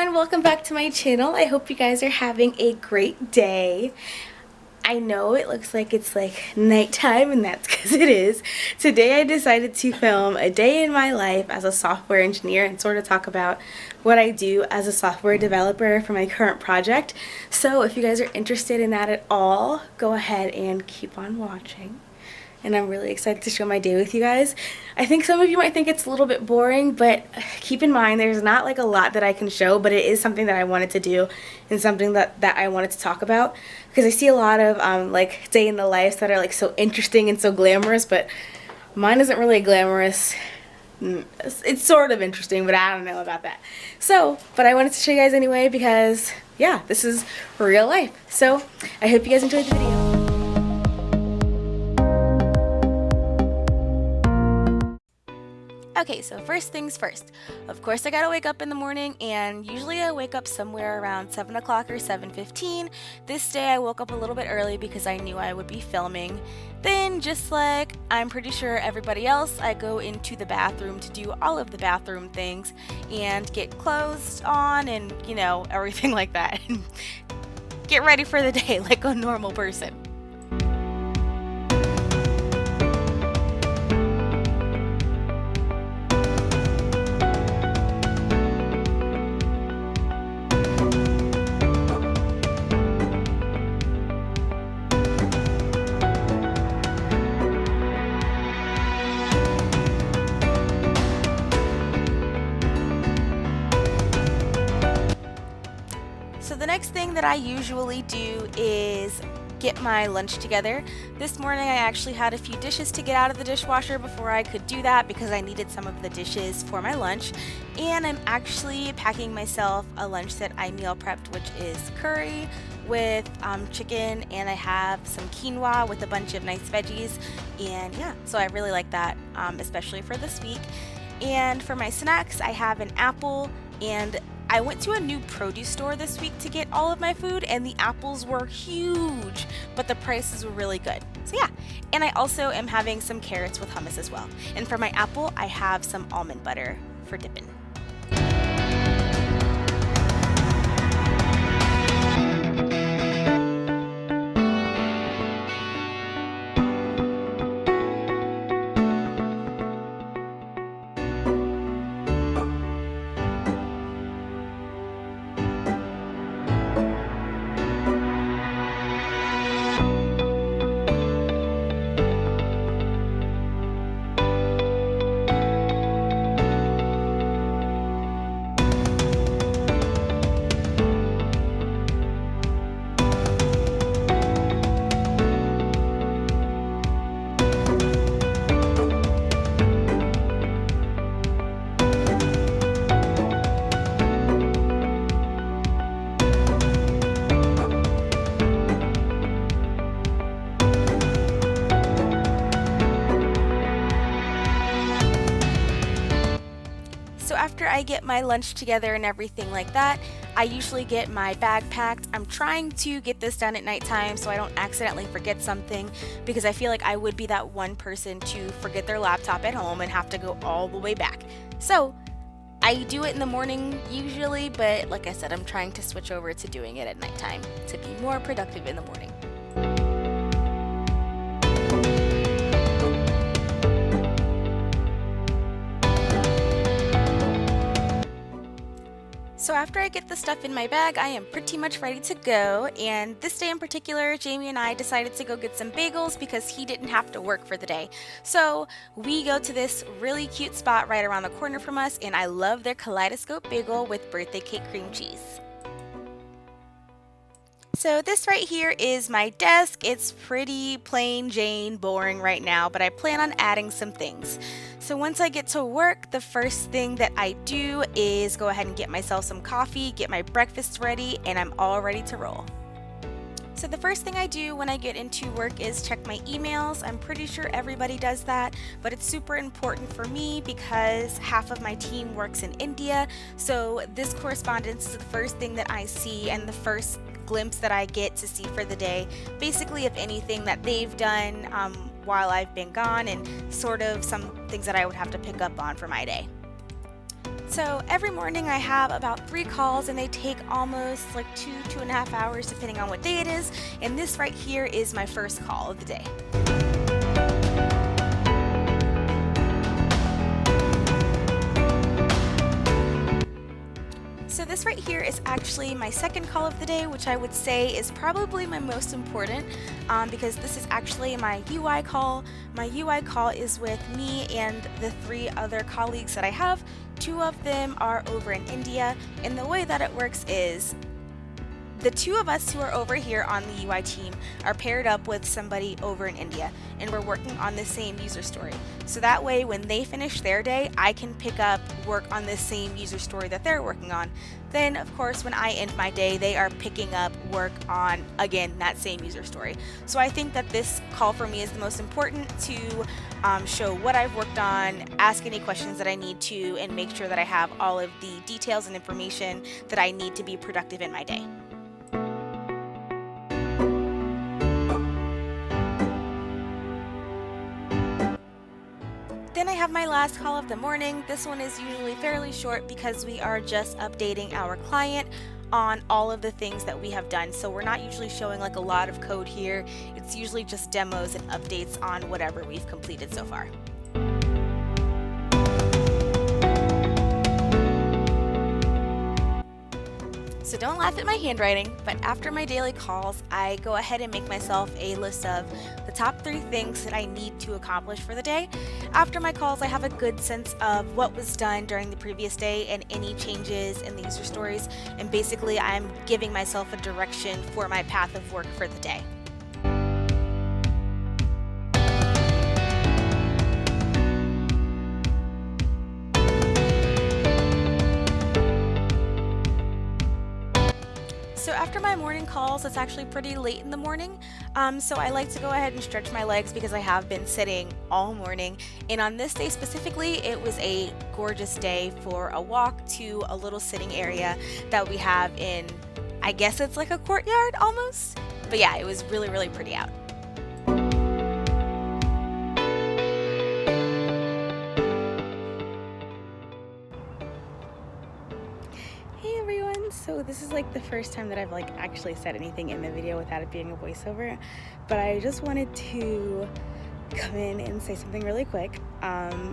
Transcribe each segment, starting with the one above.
everyone, welcome back to my channel. I hope you guys are having a great day. I know it looks like it's like nighttime, and that's because it is. Today I decided to film a day in my life as a software engineer and sort of talk about what I do as a software developer for my current project. So if you guys are interested in that at all, go ahead and keep on watching. And I'm really excited to share my day with you guys. I think some of you might think it's a little bit boring, but keep in mind there's not like a lot that I can show, but it is something that I wanted to do and something that I wanted to talk about, because I see a lot of like day in the lives that are like so interesting and so glamorous, but mine isn't really glamorous. It's sort of interesting, but I don't know about that. So, but I wanted to show you guys anyway because yeah, this is real life. So I hope you guys enjoyed the video. Okay, so first things first. Of course I gotta wake up in the morning, and usually I wake up somewhere around 7 o'clock or 7:15. This day I woke up a little bit early because I knew I would be filming. Then, just like I'm pretty sure everybody else, I go into the bathroom to do all of the bathroom things and get clothes on and, you know, everything like that. Get ready for the day like a normal person. So the next thing that I usually do is get my lunch together. This morning I actually had a few dishes to get out of the dishwasher before I could do that because I needed some of the dishes for my lunch. And I'm actually packing myself a lunch that I meal prepped, which is curry with chicken, and I have some quinoa with a bunch of nice veggies. And yeah, so I really like that, especially for this week. And for my snacks, I have an apple, and I went to a new produce store this week to get all of my food, and the apples were huge, but the prices were really good. So yeah, and I also am having some carrots with hummus as well. And for my apple, I have some almond butter for dipping. So after I get my lunch together and everything like that, I usually get my bag packed. I'm trying to get this done at nighttime so I don't accidentally forget something, because I feel like I would be that one person to forget their laptop at home and have to go all the way back. So I do it in the morning usually, but like I said, I'm trying to switch over to doing it at nighttime to be more productive in the morning. So after I get the stuff in my bag, I am pretty much ready to go, and this day in particular, Jamie and I decided to go get some bagels because he didn't have to work for the day. So we go to this really cute spot right around the corner from us, and I love their kaleidoscope bagel with birthday cake cream cheese. So this right here is my desk. It's pretty plain Jane, boring right now, but I plan on adding some things. So once I get to work, the first thing that I do is go ahead and get myself some coffee, get my breakfast ready, and I'm all ready to roll. So the first thing I do when I get into work is check my emails. I'm pretty sure everybody does that, but it's super important for me because half of my team works in India. So this correspondence is the first thing that I see and the first glimpse that I get to see for the day, basically of anything that they've done while I've been gone, and sort of some things that I would have to pick up on for my day. So every morning I have about 3 calls, and they take almost like 2.5 hours depending on what day it is, and this right here is my first call of the day. So this right here is actually my second call of the day, which I would say is probably my most important because this is actually my UI call. My UI call is with me and the 3 other colleagues that I have. 2 of them are over in India, and the way that it works is the 2 of us who are over here on the UI team are paired up with somebody over in India, and we're working on the same user story. So that way when they finish their day, I can pick up work on the same user story that they're working on. Then of course when I end my day, they are picking up work on, again, that same user story. So I think that this call for me is the most important to show what I've worked on, ask any questions that I need to, and make sure that I have all of the details and information that I need to be productive in my day. Then I have my last call of the morning. This one is usually fairly short because we are just updating our client on all of the things that we have done. So we're not usually showing like a lot of code here. It's usually just demos and updates on whatever we've completed so far. So don't laugh at my handwriting, but after my daily calls, I go ahead and make myself a list of the top 3 things that I need to accomplish for the day. After my calls, I have a good sense of what was done during the previous day and any changes in the user stories, and basically I'm giving myself a direction for my path of work for the day. So after my morning calls, it's actually pretty late in the morning, so I like to go ahead and stretch my legs because I have been sitting all morning. And on this day specifically, it was a gorgeous day for a walk to a little sitting area that we have in, I guess it's like a courtyard almost. But yeah, it was really, really pretty out. So this is like the first time that I've like actually said anything in the video without it being a voiceover, but I just wanted to come in and say something really quick.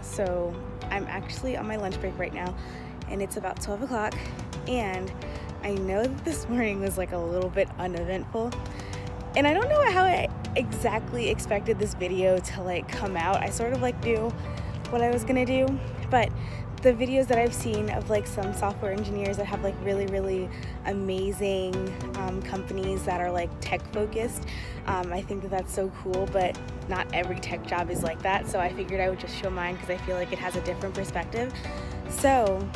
So I'm actually on my lunch break right now, and it's about 12 o'clock, and I know that this morning was like a little bit uneventful, and I don't know how I exactly expected this video to like come out. I sort of like knew what I was gonna do, but the videos that I've seen of like some software engineers that have like really amazing companies that are like tech focused, I think that that's so cool, but not every tech job is like that, so I figured I would just show mine because I feel like it has a different perspective. So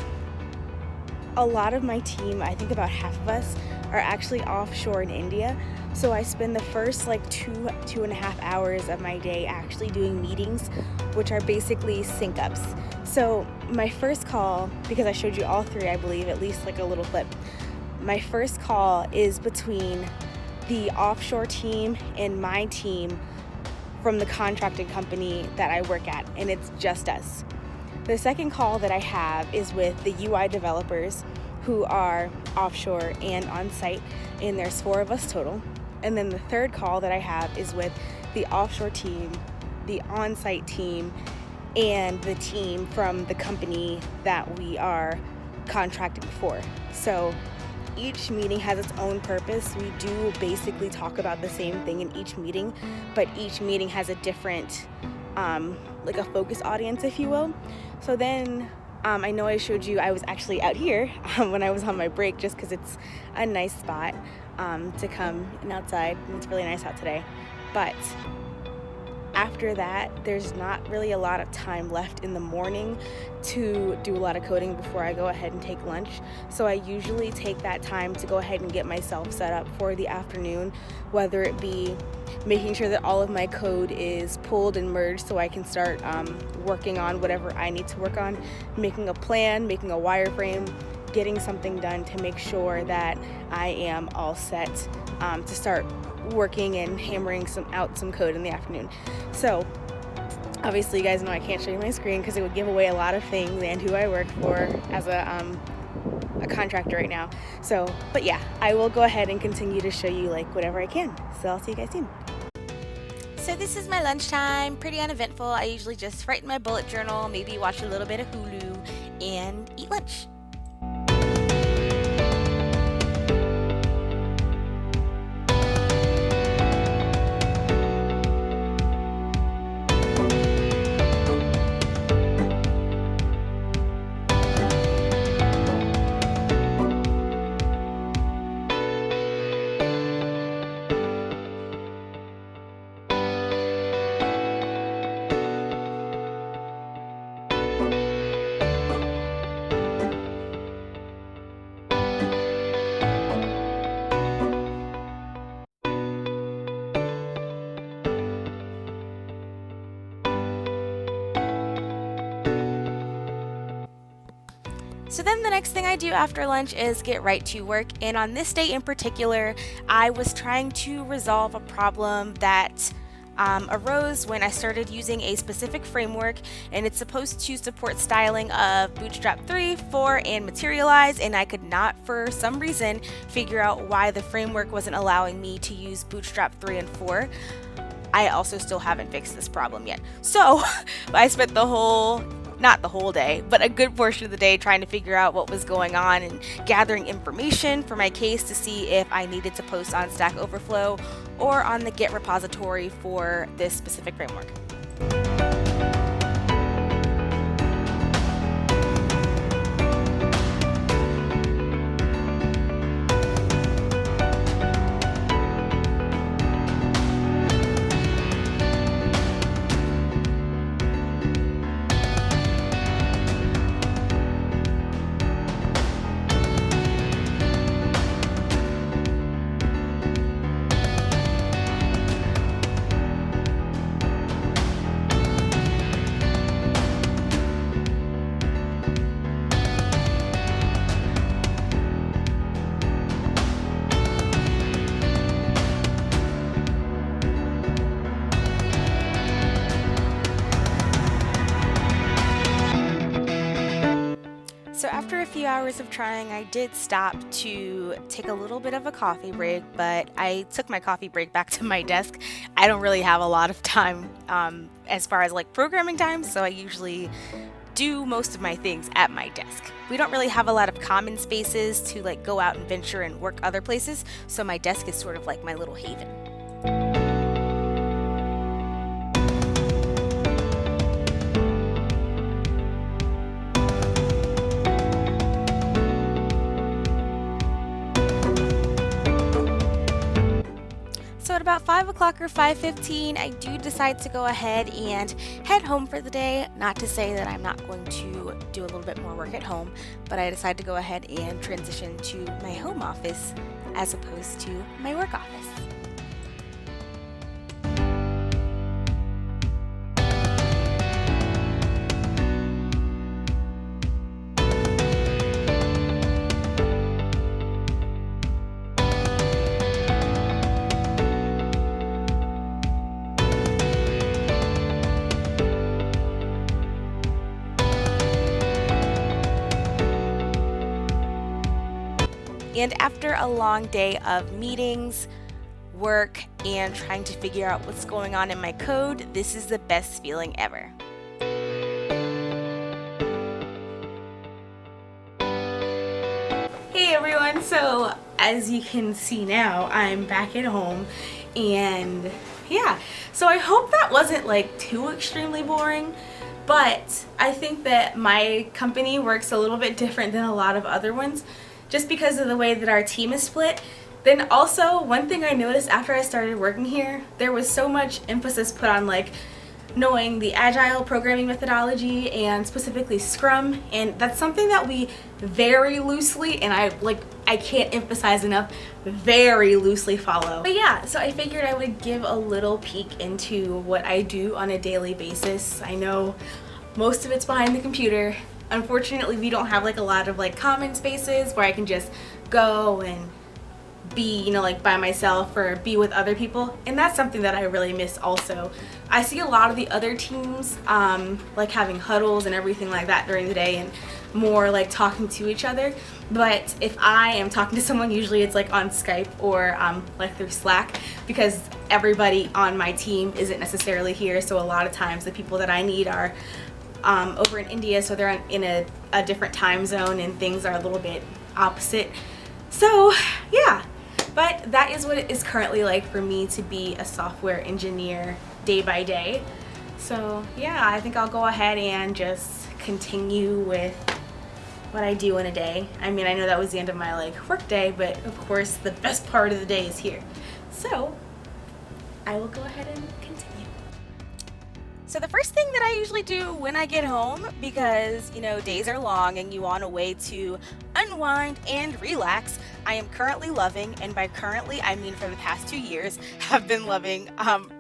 a lot of my team, I think about half of us, are actually offshore in India. So I spend the first like 2.5 hours of my day actually doing meetings, which are basically sync ups. So my first call, because I showed you all 3, I believe, at least like a little clip. My first call is between the offshore team and my team from the contracted company that I work at, and it's just us. The second call that I have is with the UI developers who are offshore and on site, and there's 4 of us total. And then the third call that I have is with the offshore team, the on-site team, and the team from the company that we are contracting for. So each meeting has its own purpose. We do basically talk about the same thing in each meeting, but each meeting has a different, like a focus audience, if you will. So then I know I showed you I was actually out here when I was on my break, just because it's a nice spot to come and outside, and it's really nice out today. But after that, there's not really a lot of time left in the morning to do a lot of coding before I go ahead and take lunch. So I usually take that time to go ahead and get myself set up for the afternoon, whether it be making sure that all of my code is pulled and merged so I can start working on whatever I need to work on, making a plan, making a wireframe, getting something done to make sure that I am all set to start working and hammering out some code in the afternoon. So Obviously, you guys know I can't show you my screen because it would give away a lot of things and who I work for as a contractor right now. So, but yeah, I will go ahead and continue to show you like whatever I can. So I'll see you guys soon. So this is my lunchtime, pretty uneventful. I usually just write in my bullet journal, maybe watch a little bit of Hulu, and eat lunch. So then the next thing I do after lunch is get right to work, and on this day in particular, I was trying to resolve a problem that arose when I started using a specific framework, and it's supposed to support styling of Bootstrap 3, 4, and Materialize, and I could not for some reason figure out why the framework wasn't allowing me to use Bootstrap 3 and 4. I also still haven't fixed this problem yet. So I spent not the whole day, but a good portion of the day trying to figure out what was going on and gathering information for my case to see if I needed to post on Stack Overflow or on the Git repository for this specific framework. So after a few hours of trying, I did stop to take a little bit of a coffee break, but I took my coffee break back to my desk. I don't really have a lot of time as far as like programming time, so I usually do most of my things at my desk. We don't really have a lot of common spaces to like go out and venture and work other places, so my desk is sort of like my little haven. So at about 5 o'clock or 5:15, I do decide to go ahead and head home for the day. Not to say that I'm not going to do a little bit more work at home, but I decide to go ahead and transition to my home office as opposed to my work office. And after a long day of meetings, work, and trying to figure out what's going on in my code, this is the best feeling ever. Hey everyone, so as you can see now, I'm back at home, and yeah, so I hope that wasn't like too extremely boring. But I think that my company works a little bit different than a lot of other ones, just because of the way that our team is split. Then also, one thing I noticed after I started working here, there was so much emphasis put on like knowing the agile programming methodology and specifically Scrum, and that's something that we very loosely, and I can't emphasize enough, very loosely follow. But yeah, so I figured I would give a little peek into what I do on a daily basis. I know most of it's behind the computer. Unfortunately, we don't have like a lot of like common spaces where I can just go and be, you know, like by myself or be with other people, and that's something that I really miss also. I see a lot of the other teams like having huddles and everything like that during the day and more like talking to each other, but if I am talking to someone, usually it's like on Skype or like through Slack, because everybody on my team isn't necessarily here, so a lot of times the people that I need are over in India, so they're in a different time zone and things are a little bit opposite. So yeah, but that is what it is currently like for me to be a software engineer day by day. So yeah, I think I'll go ahead and just continue with what I do in a day. I mean, I know that was the end of my like work day, but of course the best part of the day is here. So I will go ahead and continue. So the first thing that I usually do when I get home, because you know days are long and you want a way to unwind and relax, I am currently loving, and by currently I mean for the past 2 years, have been loving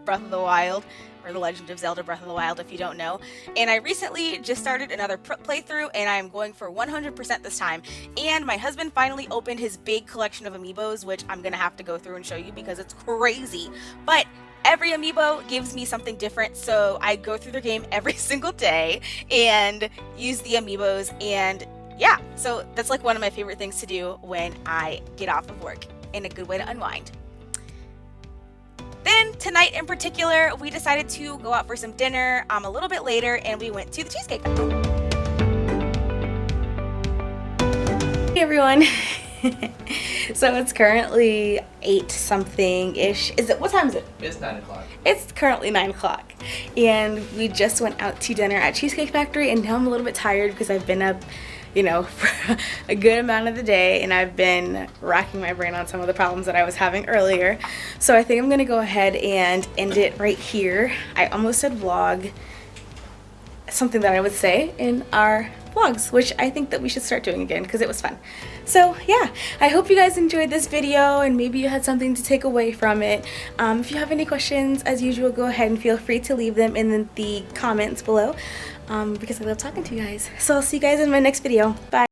Breath of the Wild, or The Legend of Zelda Breath of the Wild if you don't know. And I recently just started another playthrough and I am going for 100% this time. And my husband finally opened his big collection of amiibos, which I'm gonna have to go through and show you because it's crazy. But every amiibo gives me something different, so I go through the game every single day and use the amiibos, and yeah, so that's like one of my favorite things to do when I get off of work, and a good way to unwind. Then tonight in particular, we decided to go out for some dinner a little bit later, and we went to the Cheesecake Factory. Hey everyone. So it's currently 8 something ish. What time is it? It's 9 o'clock. It's currently 9 o'clock. And we just went out to dinner at Cheesecake Factory, and now I'm a little bit tired because I've been up, you know, for a good amount of the day, and I've been racking my brain on some of the problems that I was having earlier. So I think I'm gonna go ahead and end it right here. I almost said vlog, something that I would say in our vlogs, which I think that we should start doing again because it was fun. So yeah, I hope you guys enjoyed this video and maybe you had something to take away from it. If you have any questions, as usual, go ahead and feel free to leave them in the comments below because I love talking to you guys. So I'll see you guys in my next video. Bye.